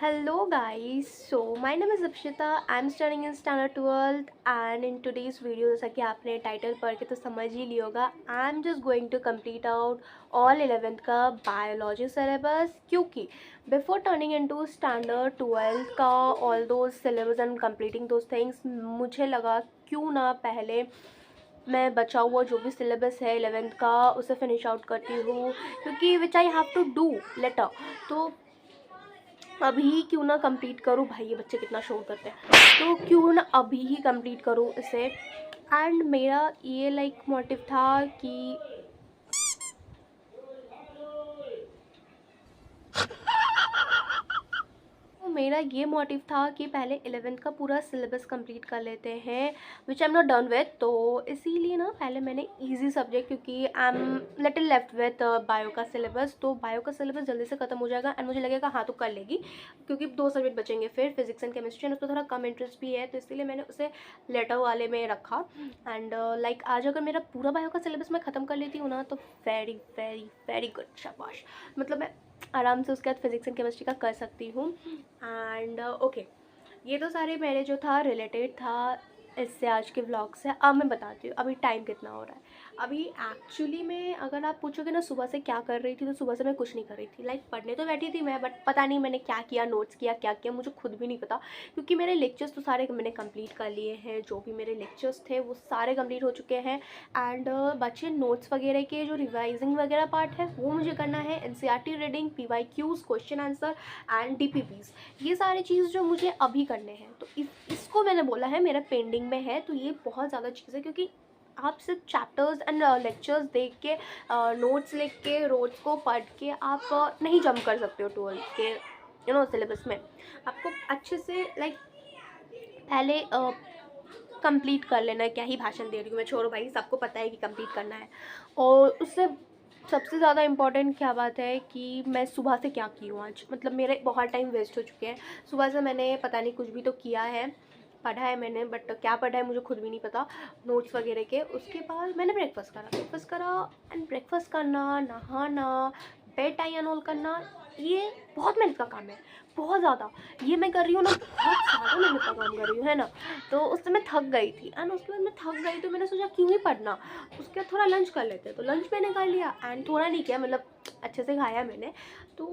Hello guys, so my name is Apshita. I'm studying in standard 12th and in today's video जैसा कि आपने title पढ़ के तो समझ ही लिया होगा, I'm just going to complete out all 11th का बायोलॉजी सिलेबस क्योंकि before turning into standard 12th का all those syllabus and completing those things मुझे लगा क्यों ना पहले मैं बचा हुआ जो भी सिलेबस है 11th का उसे फिनिश आउट करती हूँ क्योंकि which I have to do later. तो अभी क्यों ना कंप्लीट करूँ। भाई ये बच्चे कितना शोर करते हैं, तो क्यों ना अभी ही कंप्लीट करूँ इसे। एंड मेरा ये मोटिव था कि मेरा ये मोटिव था कि पहले 11th का पूरा सिलेबस कंप्लीट कर लेते हैं which I am not done with. तो इसीलिए ना पहले मैंने इजी सब्जेक्ट, क्योंकि I am little left with bio का सिलेबस, तो बायो का सिलेबस जल्दी से ख़त्म हो जाएगा एंड मुझे लगेगा हाँ तो कर लेगी क्योंकि 2 सब्जेक्ट बचेंगे फिर फिजिक्स एंड केमिस्ट्री एंड उसमें थोड़ा कम इंटरेस्ट भी है, तो इसलिए मैंने उसे लेटर वाले में रखा। एंड आज अगर मेरा पूरा बायो का सिलेबस मैं ख़त्म कर लेती हूँ ना तो वेरी वेरी वेरी गुड, शाबाश। मतलब मैं आराम से उसके बाद फिजिक्स एंड केमिस्ट्री का कर सकती हूँ। एंड ओके, ये तो सारे मेरे जो था रिलेटेड था इससे आज के व्लॉग से। अब मैं बताती हूँ अभी टाइम कितना हो रहा है। अभी एक्चुअली में अगर आप पूछोगे ना सुबह से क्या कर रही थी, तो सुबह से मैं कुछ नहीं कर रही थी। पढ़ने तो बैठी थी मैं, बट पता नहीं मैंने क्या किया, नोट्स किया क्या किया मुझे खुद भी नहीं पता, क्योंकि मेरे लेक्चर्स तो सारे मैंने कंप्लीट कर लिए हैं। जो भी मेरे लेक्चर्स थे वो सारे कंप्लीट हो चुके हैं। एंड बचे नोट्स वगैरह के जो रिवाइजिंग वगैरह पार्ट है वो मुझे करना है। NCERT reading, PYQs, question answer and DPPs, ये सारी चीज़ जो मुझे अभी करने हैं। तो इसको मैंने बोला है मेरा पेंडिंग में है। तो ये बहुत ज़्यादा चीज़ है क्योंकि आप सिर्फ चैप्टर्स एंड लेक्चर्स देख के नोट्स लिख के रोज को पढ़ के आप नहीं जंप कर सकते हो 12th के सिलेबस में। आपको अच्छे से पहले कंप्लीट कर लेना है। क्या ही भाषण दे रही हूँ मैं, छोड़ो भाई, सबको पता है कि कंप्लीट करना है। और उससे सबसे ज़्यादा इम्पॉर्टेंट क्या बात है कि मैं सुबह से क्या की हूँ आज। मतलब मेरे बहुत टाइम वेस्ट हो चुके हैं। सुबह से मैंने पता नहीं कुछ भी तो किया है, पढ़ा है मैंने, बट क्या पढ़ा है मुझे खुद भी नहीं पता, नोट्स वगैरह के। उसके बाद मैंने ब्रेकफास्ट करा एंड ब्रेकफास्ट करना, नहाना, बेड टाई एंड ऑल करना, ये बहुत मेहनत का काम है, बहुत ज़्यादा। ये मैं कर रही हूँ ना, बहुत ज़्यादा मेहनत का काम कर रही हूँ, है ना। तो उस समय थक गई थी एंड उसके बाद मैं थक गई तो मैंने सोचा क्यों ही पढ़ना, उसके बाद थोड़ा लंच कर लेते हैं। तो लंच मैंने कर लिया एंड थोड़ा नहीं किया, मतलब अच्छे से खाया मैंने। तो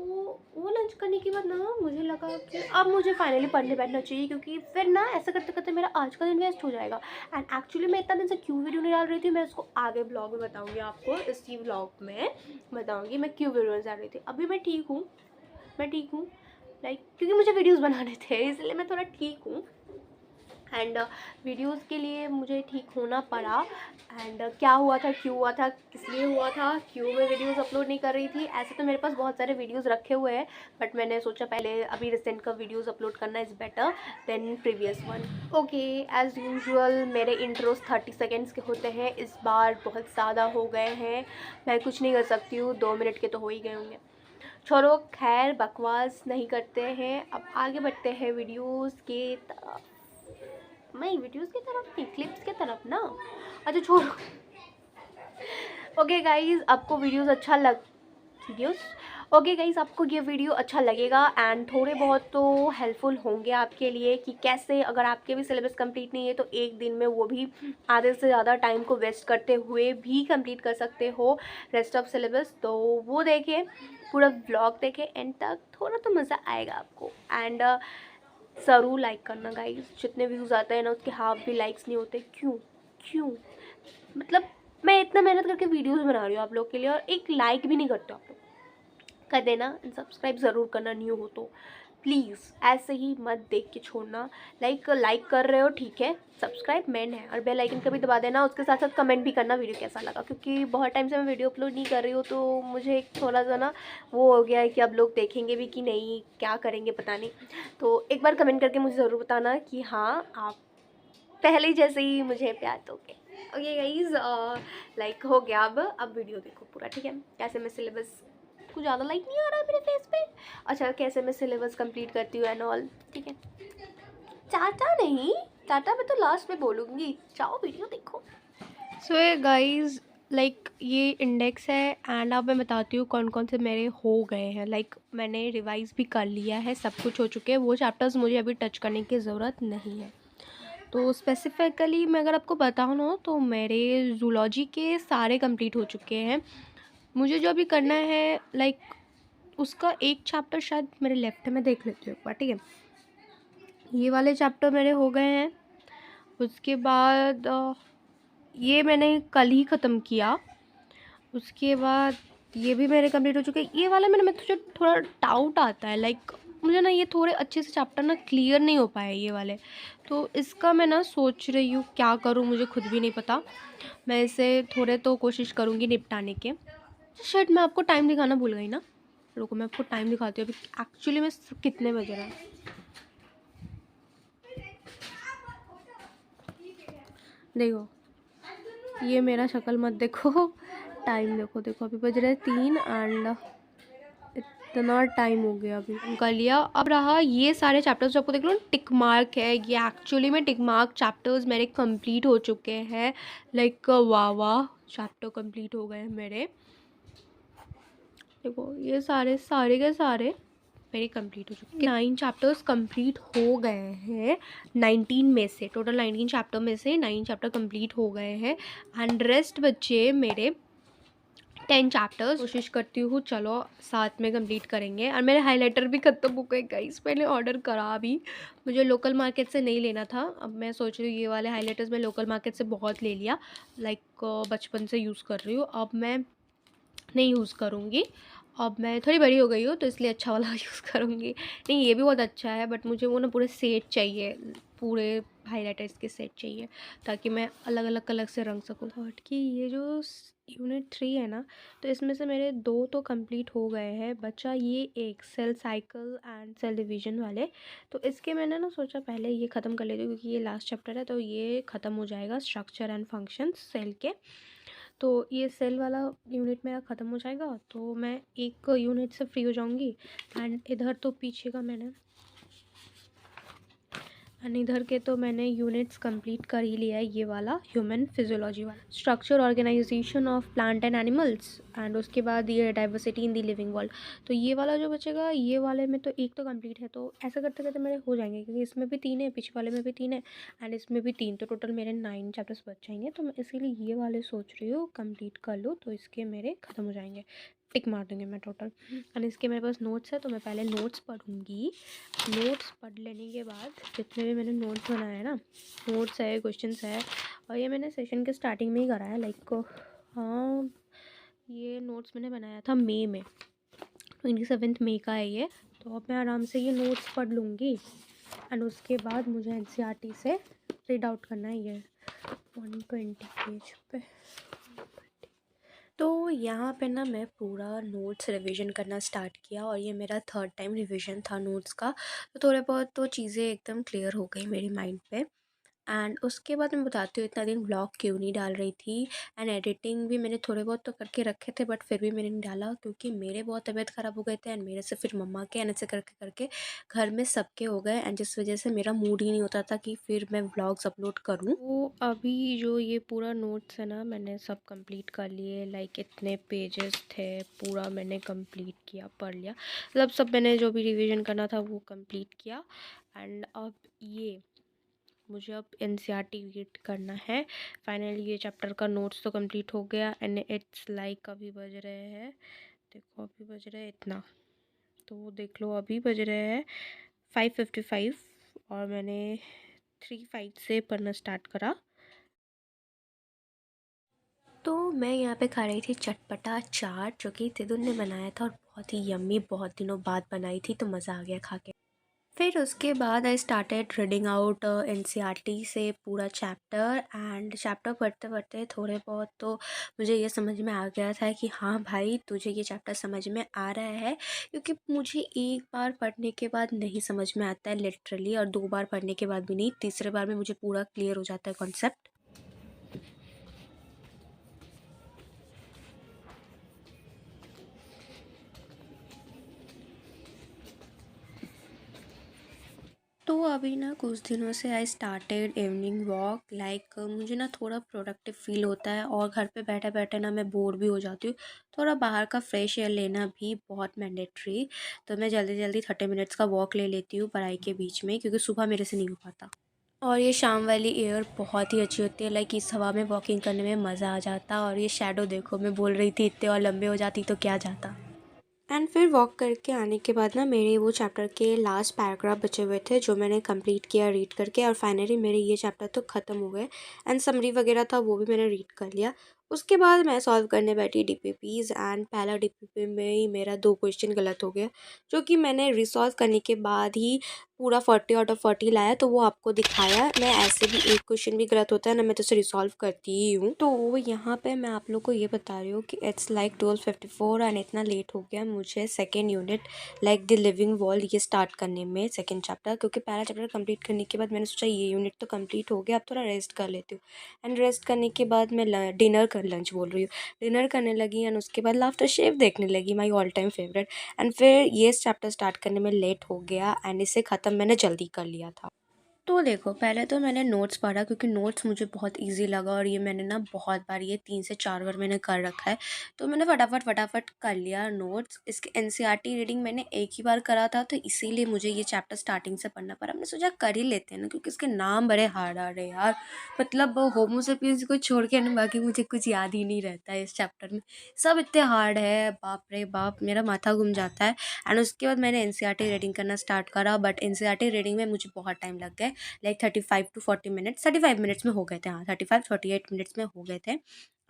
वो लंच करने के बाद ना मुझे लगा कि अब मुझे फाइनली पढ़ने बैठना चाहिए, क्योंकि फिर ना ऐसा करते करते मेरा आज का दिन वेस्ट हो जाएगा। एंड एक्चुअली मैं इतना दिन से क्यों वीडियो नहीं डाल रही थी, मैं उसको आगे ब्लॉग में बताऊँगी आपको। इसी ब्लॉग में बताऊँगी मैं क्यों वीडियो डाल रही थी। अभी मैं ठीक हूँ, क्योंकि मुझे वीडियोस बनाने थे इसलिए मैं थोड़ा ठीक हूँ। एंड वीडियोस के लिए मुझे ठीक होना पड़ा। एंड क्या हुआ था, क्यों हुआ था, किस लिए हुआ था, क्यों मैं वीडियोस अपलोड नहीं कर रही थी। ऐसे तो मेरे पास बहुत सारे वीडियोस रखे हुए हैं, बट मैंने सोचा पहले अभी रिसेंट का वीडियोस अपलोड करना is better than previous one. Okay, as usual मेरे इंट्रोस 30 सेकेंड्स के होते हैं, इस बार बहुत ज़्यादा हो गए हैं। मैं कुछ नहीं कर सकती हूँ, 2 मिनट के तो हो ही गए होंगे। छोड़ो, खैर बकवास नहीं करते हैं, अब आगे बढ़ते हैं वीडियोस के तरफ। नहीं, वीडियोस की तरफ नहीं, क्लिप्स की तरफ ना। अच्छा छोड़ो। ओके गाइज, आपको वीडियोस अच्छा लग वीडियोस ओके गाइज, आपको ये वीडियो अच्छा लगेगा एंड थोड़े बहुत तो हेल्पफुल होंगे आपके लिए कि कैसे अगर आपके भी सिलेबस कंप्लीट नहीं है तो एक दिन में वो भी आधे से ज़्यादा टाइम को वेस्ट करते हुए भी कंप्लीट कर सकते हो रेस्ट ऑफ सिलेबस। तो वो देखें, पूरा व्लॉग देखें एंड तक, थोड़ा तो मज़ा आएगा आपको। एंड ज़रूर लाइक करना गाइज, जितने व्यूज़ आते हैं ना उसके हाफ भी लाइक्स नहीं होते। क्यों मतलब मैं इतना मेहनत करके वीडियोस बना रही हूँ आप लोग के लिए और एक लाइक भी नहीं करते आप लोग। कर देना एंड सब्सक्राइब ज़रूर करना न्यू हो तो प्लीज़, ऐसे ही मत देख के छोड़ना। लाइक कर रहे हो ठीक है, सब्सक्राइब मेन है, और बेल आइकन का भी दबा देना। उसके साथ साथ कमेंट भी करना वीडियो कैसा लगा, क्योंकि बहुत टाइम से मैं वीडियो अपलोड नहीं कर रही हूँ तो मुझे एक थोड़ा सा ना वो हो गया है कि अब लोग देखेंगे भी कि नहीं, क्या करेंगे पता नहीं। तो एक बार कमेंट करके मुझे ज़रूर बताना कि हाँ आप पहले जैसे ही मुझे प्यार दोगे। ओके गाइज, हो गया। अब वीडियो देखो पूरा, ठीक है। कैसे मैं सिलेबस, कुछ ज़्यादा लाइक नहीं आ रहा है मेरे फेस पे। अच्छा, कैसे मैं सिलेबस कंप्लीट करती हूँ एंड ऑल, ठीक है। टाटा नहीं, टाटा मैं तो लास्ट में बोलूँगी, जाओ वीडियो देखो। सो गाइज, लाइक ये इंडेक्स है एंड अब मैं बताती हूँ कौन कौन से मेरे हो गए हैं। लाइक मैंने रिवाइज़ भी कर लिया है, सब कुछ हो चुके हैं, वो चैप्टर्स मुझे अभी टच करने की ज़रूरत नहीं है। तो स्पेसिफिकली मैं अगर आपको बताऊँ ना तो मेरे जूलॉजी के सारे कंप्लीट हो चुके हैं। मुझे जो अभी करना है लाइक उसका एक चैप्टर शायद मेरे लेफ्ट में देख लेती हूँ एक बार, ठीक है। ये वाले चैप्टर मेरे हो गए हैं। उसके बाद ये मैंने कल ही ख़त्म किया। उसके बाद ये भी मेरे कंप्लीट हो चुके हैं। ये वाला मैं तुझे थोड़ा डाउट आता है, लाइक मुझे ना ये थोड़े अच्छे से चैप्टर ना क्लियर नहीं हो पाए ये वाले, तो इसका मैं ना सोच रही हूँ क्या करूँ, मुझे खुद भी नहीं पता। मैं इसे थोड़े तो कोशिश करूँगी निपटाने के। शायद मैं आपको टाइम दिखाना भूल गई ना, रुको मैं आपको टाइम दिखाती हूँ अभी एक्चुअली में कितने बज रहा है। देखो ये मेरा शक्ल मत देखो, टाइम देखो, देखो अभी बज रहे 3 एंड इतना टाइम हो गया अभी कर लिया। अब रहा ये सारे चैप्टर्स जो आपको देख लो टिक मार्क है, ये एक्चुअली में टिक मार्क चैप्टर्स मेरे कंप्लीट हो चुके हैं। लाइक वाह वाह चैप्टर कंप्लीट हो गए हैं मेरे। देखो ये सारे सारे के सारे मेरे कंप्लीट हो चुके हैं। 9 चैप्टर्स कंप्लीट हो गए हैं 19 में से, टोटल 19 चैप्टर में से 9 चैप्टर कंप्लीट हो गए हैं एंड रेस्ट बच्चे मेरे 10 चैप्टर्स। कोशिश करती हूँ चलो साथ में कंप्लीट करेंगे। और मेरे हाइलाइटर भी ख़त्म हो गए गाइस, मैंने ऑर्डर करा भी, मुझे लोकल मार्केट से नहीं लेना था। अब मैं सोच रही हूँ ये वाले हाइलाइटर्स मैं लोकल मार्केट से बहुत ले लिया, लाइक बचपन से यूज़ कर रही हूँ, अब मैं नहीं यूज़ करूँगी। अब मैं थोड़ी बड़ी हो गई हूँ तो इसलिए अच्छा वाला यूज़ करूँगी। नहीं ये भी बहुत अच्छा है बट मुझे वो ना पूरे सेट चाहिए, पूरे हाइलाइटर्स के सेट चाहिए ताकि मैं अलग अलग कलर से रंग सकूँ। थर्ड की ये जो यूनिट 3 है ना, तो इसमें से मेरे 2 तो कंप्लीट हो गए हैं, बचा ये एक cell cycle and cell division वाले। तो इसके मैंने ना सोचा पहले ये ख़त्म कर लेती हूँ क्योंकि ये लास्ट चैप्टर है, तो ये ख़त्म हो जाएगा स्ट्रक्चर एंड फंक्शंस सेल के। तो ये सेल वाला यूनिट मेरा ख़त्म हो जाएगा तो मैं एक यूनिट से फ्री हो जाऊंगी। एंड इधर तो पीछे का मैंने इधर के तो मैंने यूनिट्स कंप्लीट कर ही लिया है। ये वाला ह्यूमन फिजियोलॉजी वाला, structure organisation of plant and animals, and उसके बाद ये diversity in the living world. तो ये वाला जो बचेगा ये वाले में तो एक तो कंप्लीट है, तो ऐसा करते करते मेरे हो जाएंगे क्योंकि इसमें भी 3 है, पीछे वाले में भी 3 है एंड इसमें भी 3, तो टोटल मेरे 9 चैप्टर्स बच जाएंगे। तो मैं इसीलिए ये वाले सोच रही हूँ कंप्लीट कर लूँ तो इसके मेरे ख़त्म हो जाएंगे, टिक मार दूँगी मैं टोटल। एंड इसके मेरे पास नोट्स है तो मैं पहले नोट्स पढ़ूँगी। नोट्स पढ़ लेने के बाद जितने भी मैंने नोट्स बनाए हैं ना, नोट्स है, क्वेश्चंस है, और ये मैंने सेशन के स्टार्टिंग में ही करा है, लाइक हाँ ये नोट्स मैंने बनाया था मई में, 27 मई का है ये। तो अब मैं आराम से ये नोट्स पढ़ लूँगी एंड उसके बाद मुझे एनसीईआरटी से रीड आउट करना है ये 120 पेज पे। तो यहाँ पे ना मैं पूरा नोट्स रिवीजन करना स्टार्ट किया और ये मेरा 3rd टाइम रिवीजन था नोट्स का। तो थोड़े बहुत तो चीज़ें एकदम क्लियर हो गई मेरी माइंड पे। एंड उसके बाद मैं बताती हूँ इतना दिन ब्लॉग क्यों नहीं डाल रही थी। एंड एडिटिंग भी मैंने थोड़े बहुत तो करके रखे थे बट फिर भी मैंने नहीं डाला क्योंकि मेरे बहुत तबीयत ख़राब हो गए थे एंड मेरे से फिर मम्मा के एंड ऐसे करके करके घर में सबके हो गए एंड जिस वजह से मेरा मूड ही नहीं होता था कि फिर मैं व्लॉग्स अपलोड करूँ। तो अभी जो ये पूरा नोट्स है ना मैंने सब कंप्लीट कर लिए, लाइक इतने पेजेस थे पूरा मैंने कंप्लीट किया, पढ़ लिया, मतलब सब मैंने जो भी रिवीजन करना था वो कंप्लीट किया। एंड अब ये मुझे अब एनसीईआरटी रीड करना है। फाइनली ये चैप्टर का नोट्स तो कंप्लीट हो गया एंड इट्स लाइक अभी बज रहे हैं, देखो अभी बज रहे हैं इतना, तो देख लो अभी बज रहे हैं 5:55 और मैंने 3:05 से पढ़ना स्टार्ट करा। तो मैं यहाँ पे खा रही थी चटपटा चाट जो कि तिदुन ने बनाया था और बहुत ही यम्मी, बहुत दिनों बाद बनाई थी तो मज़ा आ गया खा के। फिर उसके बाद I started reading out NCERT से पूरा चैप्टर एंड चैप्टर पढ़ते पढ़ते थोड़े बहुत तो मुझे ये समझ में आ गया था कि हाँ भाई तुझे ये चैप्टर समझ में आ रहा है, क्योंकि मुझे एक बार पढ़ने के बाद नहीं समझ में आता है लिटरली, और 2 बार पढ़ने के बाद भी नहीं, तीसरे बार में मुझे पूरा क्लियर हो जाता है कॉन्सेप्ट। तो अभी ना कुछ दिनों से I started evening walk like मुझे ना थोड़ा प्रोडक्टिव फील होता है और घर पे बैठे बैठे ना मैं बोर भी हो जाती हूँ। थोड़ा बाहर का फ्रेश एयर लेना भी बहुत मैंडेटरी। तो मैं जल्दी जल्दी 30 मिनट्स का वॉक ले लेती हूँ पढ़ाई के बीच में, क्योंकि सुबह मेरे से नहीं हो पाता। और ये शाम वाली एयर बहुत ही अच्छी होती है, लाइक इस हवा में वॉकिंग करने में मज़ा आ जाता। और ये शैडो देखो, मैं बोल रही थी इतने और लंबे हो जाती तो क्या जाता। एंड फिर वॉक करके आने के बाद ना मेरे वो चैप्टर के लास्ट पैराग्राफ बचे हुए थे जो मैंने कंप्लीट किया रीड करके, और फाइनली मेरे ये चैप्टर तो ख़त्म हो गए। एंड समरी वगैरह था वो भी मैंने रीड कर लिया। उसके बाद मैं सॉल्व करने बैठी डीपीपीज़, एंड पहला डीपीपी में ही मेरा 2 क्वेश्चन गलत हो गया, जो कि मैंने रिसॉल्व करने के बाद ही पूरा 40 आउट ऑफ 40 लाया। तो वो आपको दिखाया। मैं ऐसे भी एक क्वेश्चन भी गलत होता है ना, मैं तो उसे रिसॉल्व करती ही हूँ। तो यहाँ पे मैं आप लोग को ये बता रही हूँ कि इट्स लाइक 12:54 एंड इतना लेट हो गया मुझे second unit like the living wall ये स्टार्ट करने में, सेकेंड चैप्टर। क्योंकि पहला चैप्टर कंप्लीट करने के बाद मैंने सोचा ये यूनिट तो कंप्लीट हो गया, अब थोड़ा रेस्ट कर लेती हूँ। एंड रेस्ट करने के बाद मैं लंच बोल रही हूँ, डिनर करने लगी। एंड उसके बाद लाफ्टर शेफ देखने लगी, my all time favourite. And फिर ये चैप्टर स्टार्ट करने में लेट हो गया एंड इसे ख़त्म मैंने जल्दी कर लिया था। तो देखो, पहले तो मैंने नोट्स पढ़ा क्योंकि नोट्स मुझे बहुत इजी लगा, और ये मैंने ना बहुत बार, ये 3 से 4 बार मैंने कर रखा है। तो मैंने फटाफट कर लिया नोट्स। इसके एनसीईआरटी रीडिंग मैंने एक ही बार करा था, तो इसीलिए मुझे ये चैप्टर स्टार्टिंग से पढ़ना पड़ा। हमने सोचा कर ही लेते हैं ना, क्योंकि इसके नाम बड़े हार्ड आ रहे हैं यार। मतलब होमोसेपियंस को छोड़ के ना बाकी मुझे कुछ याद ही नहीं रहता है इस चैप्टर में। सब इतने हार्ड है, बाप रे बाप, मेरा माथा घूम जाता है। एंड उसके बाद मैंने एनसीईआरटी रीडिंग करना स्टार्ट करा, बट एनसीईआरटी रीडिंग में मुझे बहुत टाइम लग गया, लाइक 35 to 40 मिनट्स, 35 मिनट्स में हो गए थे। हाँ, 35-38 मिनट्स में हो गए थे।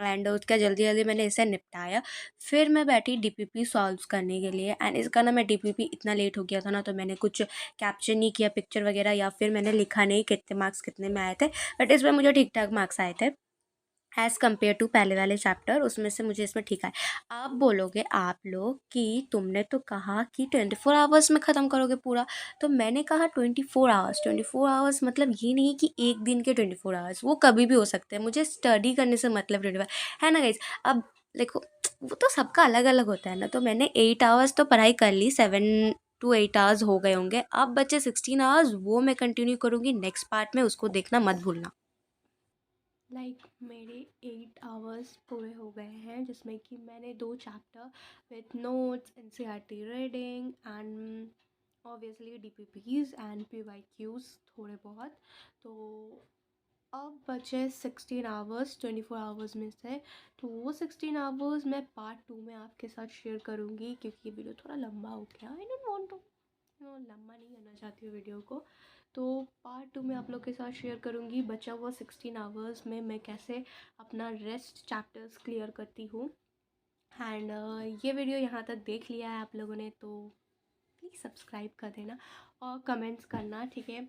एंड उसका जल्दी जल्दी मैंने इसे निपटाया। फिर मैं बैठी डीपीपी सॉल्व करने के लिए। एंड इसका ना मैं डीपीपी इतना लेट हो गया था ना, तो मैंने कुछ कैप्चर नहीं किया पिक्चर वगैरह, या फिर मैंने लिखा नहीं कितने मार्क्स कितने में आए थे। बट इसमें मुझे ठीक ठाक मार्क्स आए थे एज़ कम्पेयर टू पहले वाले चैप्टर, उसमें से मुझे इसमें ठीक है। आप बोलोगे आप लोग कि तुमने तो कहा कि 24 आवर्स में ख़त्म करोगे पूरा। तो मैंने कहा 24 आवर्स। 24 आवर्स मतलब ये नहीं कि एक दिन के 24 आवर्स, वो कभी भी हो सकते हैं। मुझे स्टडी करने से मतलब 24 है ना गाइज। अब देखो, वो तो सबका अलग अलग होता है ना। तो मैंने 8 आवर्स तो पढ़ाई कर ली, 7 to 8 आवर्स हो गए होंगे। अब बचे 16 आवर्स, वो मैं कंटिन्यू करूँगी नेक्स्ट पार्ट में, उसको देखना मत भूलना। मेरे 8 आवर्स पूरे हो गए हैं, जिसमें कि मैंने 2 chapter with notes, NCERT reading and obviously DPPs and PYQs थोड़े बहुत। तो अब बचे 16 आवर्स 24 आवर्स में से। तो वो 16 आवर्स मैं पार्ट 2 में आपके साथ शेयर करूँगी, क्योंकि ये वीडियो थोड़ा लंबा हो गया। आई डोंट वांट टू लंबा नहीं करना चाहती हूँ वीडियो को। तो पार्ट 2 में आप लोग के साथ शेयर करूँगी बचा हुआ 16 आवर्स में मैं कैसे अपना रेस्ट चैप्टर्स क्लियर करती हूँ। एंड ये वीडियो यहाँ तक देख लिया है आप लोगों ने, तो प्लीज़ सब्सक्राइब कर देना और कमेंट्स करना, ठीक है।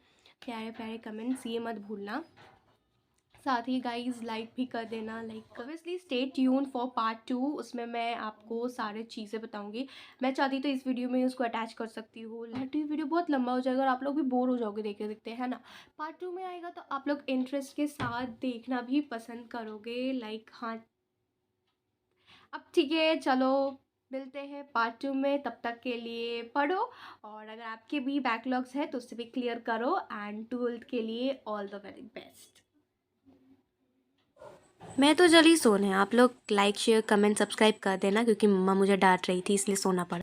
प्यारे प्यारे कमेंट्स ये मत भूलना। साथ ही गाइस लाइक भी कर देना। Like obviously stay tune for part 2, उसमें मैं आपको सारे चीज़ें बताऊंगी। मैं चाहती तो इस वीडियो में उसको अटैच कर सकती हूँ, बट ये वीडियो बहुत लंबा हो जाएगा और आप लोग भी बोर हो जाओगे देखते देखते, है ना। पार्ट 2 में आएगा तो आप लोग इंटरेस्ट के साथ देखना भी पसंद करोगे। लाइक हाँ, अब ठीक है, चलो मिलते हैं पार्ट 2 में। तब तक के लिए पढ़ो, और अगर आपके भी बैकलॉग्स है तो उसे भी क्लियर करो। एंड 12th के लिए ऑल द वेरी बेस्ट। मैं तो जल्दी सोने, आप लोग लाइक शेयर कमेंट सब्सक्राइब कर देना, क्योंकि मम्मा मुझे डांट रही थी इसलिए सोना पड़ा।